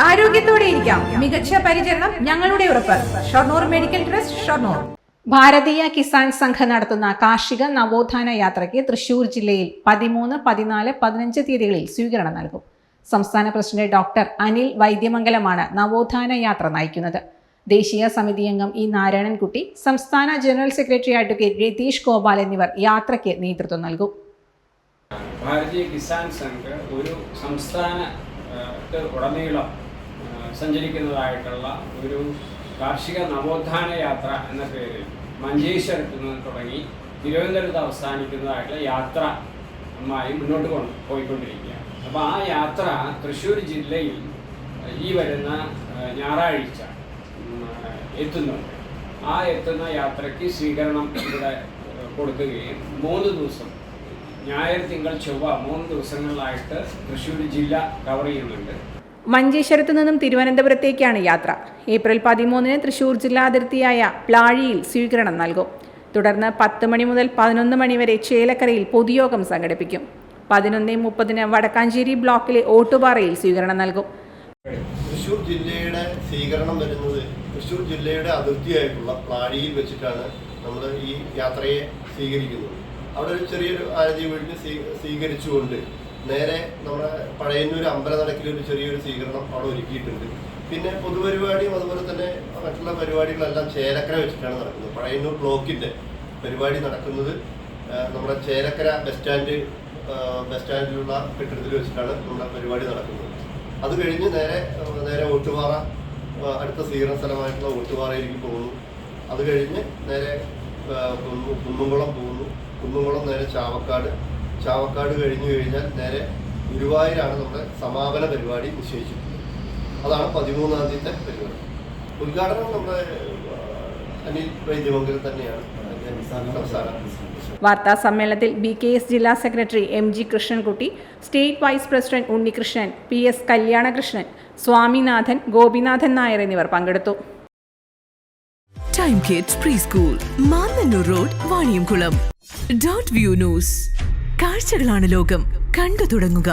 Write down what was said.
ആരോഗ്യത്തോടെ ഇരിക്കാം. മികച്ച പരിചരണം ഞങ്ങളുടെ ഉറപ്പ്. Shoranur medical trust, Shoranur. ഭാരതീയ കിസാൻ സംഘ് നടത്തുന്ന കാർഷിക നവോത്ഥാന യാത്രയ്ക്ക് തൃശൂർ ജില്ലയിൽ 13, 14, 15 തീയതികളിൽ സ്വീകരണം നൽകും. സംസ്ഥാന പ്രസിഡന്റ് ഡോക്ടർ അനിൽ വൈദ്യമംഗലമാണ് നവോത്ഥാന യാത്ര നയിക്കുന്നത്. ദേശീയ സമിതി അംഗം ഇ നാരായണൻകുട്ടി, സംസ്ഥാന general secretary advocate Ratheesh Gopal എന്നിവർ യാത്രയ്ക്ക് നേതൃത്വം നൽകും. ഭാരതീയ കിസാൻ സംഘ് ഒരു സംസ്ഥാനത്തുടനീളം സഞ്ചരിക്കുന്നതായിട്ടുള്ള ഒരു കാർഷിക നവോത്ഥാന യാത്ര എന്ന പേരിൽ മഞ്ചേശ്വരത്ത് നിന്ന് തുടങ്ങി തിരുവനന്തപുരത്ത് അവസാനിക്കുന്നതായിട്ടുള്ള യാത്രയുമായി മുന്നോട്ട് പോയിക്കൊണ്ടിരിക്കുകയാണ്. അപ്പോൾ ആ യാത്ര തൃശ്ശൂർ ജില്ലയിൽ ഈ വരുന്ന ഞായറാഴ്ച എത്തുന്നുണ്ട്. ആ എത്തുന്ന യാത്രയ്ക്ക് സ്വീകരണം ഇവിടെ കൊടുക്കുകയും 3 ദിവസം ഞായർ, തിങ്കൾ, ചൊവ്വ 3 ദിവസങ്ങളിലായിട്ട് തൃശ്ശൂർ ജില്ല കവർ ചെയ്യുന്നുണ്ട്. മഞ്ചേശ്വരത്ത് നിന്നും തിരുവനന്തപുരത്തേക്കാണ് യാത്ര. ഏപ്രിൽ 13 തൃശൂർ ജില്ലാ അതിർത്തിയായ പ്ലാഴിയിൽ സ്വീകരണം നൽകും. തുടർന്ന് 10 മണി മുതൽ 11 മണി വരെ ചേലക്കരയിൽ പൊതുയോഗം സംഘടിപ്പിക്കും. 11:30 വടക്കാഞ്ചേരി ബ്ലോക്കിലെ ഓട്ടുപാറയിൽ സ്വീകരണം നൽകും. തൃശ്ശൂർ ജില്ലയുടെ സ്വീകരണം വരുന്നത് തൃശ്ശൂർ ജില്ലയുടെ അതിർത്തിയായിട്ടുള്ള പ്ലാഴിയിൽ വെച്ചിട്ടാണ് നമ്മൾ ഈ യാത്രയെ സ്വീകരിക്കുന്നത്. അവിടെ ഒരു ചെറിയൊരു ആരതി വീട്ടിൽ സ്വീകരിച്ചുകൊണ്ട് നേരെ നമ്മുടെ പഴയന്നൂർ അമ്പലനടക്കിലൊരു ചെറിയൊരു സ്വീകരണം അവിടെ ഒരുക്കിയിട്ടുണ്ട്. പിന്നെ പൊതുപരിപാടിയും അതുപോലെ തന്നെ മറ്റുള്ള പരിപാടികളെല്ലാം ചേലക്കര വെച്ചിട്ടാണ് നടക്കുന്നത്. പഴയന്നൂർ ബ്ലോക്കിൻ്റെ പരിപാടി നടക്കുന്നത് നമ്മുടെ ചേലക്കര ബസ് സ്റ്റാൻഡിലുള്ള കെട്ടിടത്തിൽ വെച്ചിട്ടാണ് നമ്മുടെ പരിപാടി നടക്കുന്നത്. അത് കഴിഞ്ഞ് നേരെ ഓട്ടുപാറ, അടുത്ത സ്വീകരണ സ്ഥലമായിട്ടുള്ള ഓട്ടുപാറയിലേക്ക് പോകുന്നു. അത് കഴിഞ്ഞ് നേരെ കുന്നംകുളം പോകുന്നു. കുന്നംകുളം നേരെ ചാവക്കാട് കഴിഞ്ഞു കഴിഞ്ഞാൽ നേരെ ഗുരുവായൂരാണ് നമ്മുടെ സമാപന പരിപാടി നിശ്ചയിച്ചിട്ടുള്ളത്. അതാണ് 13-ാം തീയതി പരിപാടി. ഉദ്ഘാടനം നമ്മുടെ അനിൽ വൈദ്യമംഗലം തന്നെയാണ്. വാർത്താ സമ്മേളനത്തിൽ BKS ജില്ലാ secretary MG Krishnankutty, state vice president Unnikrishnan, PS Kalyanakrishnan, Swaminathan, Gopinathan Nair എന്നിവർ പങ്കെടുത്തു. Time Kids preschool, Mannannur road, Vaniyamkulam. .View news. കാഴ്ചകളാണ് ലോകം, കണ്ടു തുടങ്ങുക.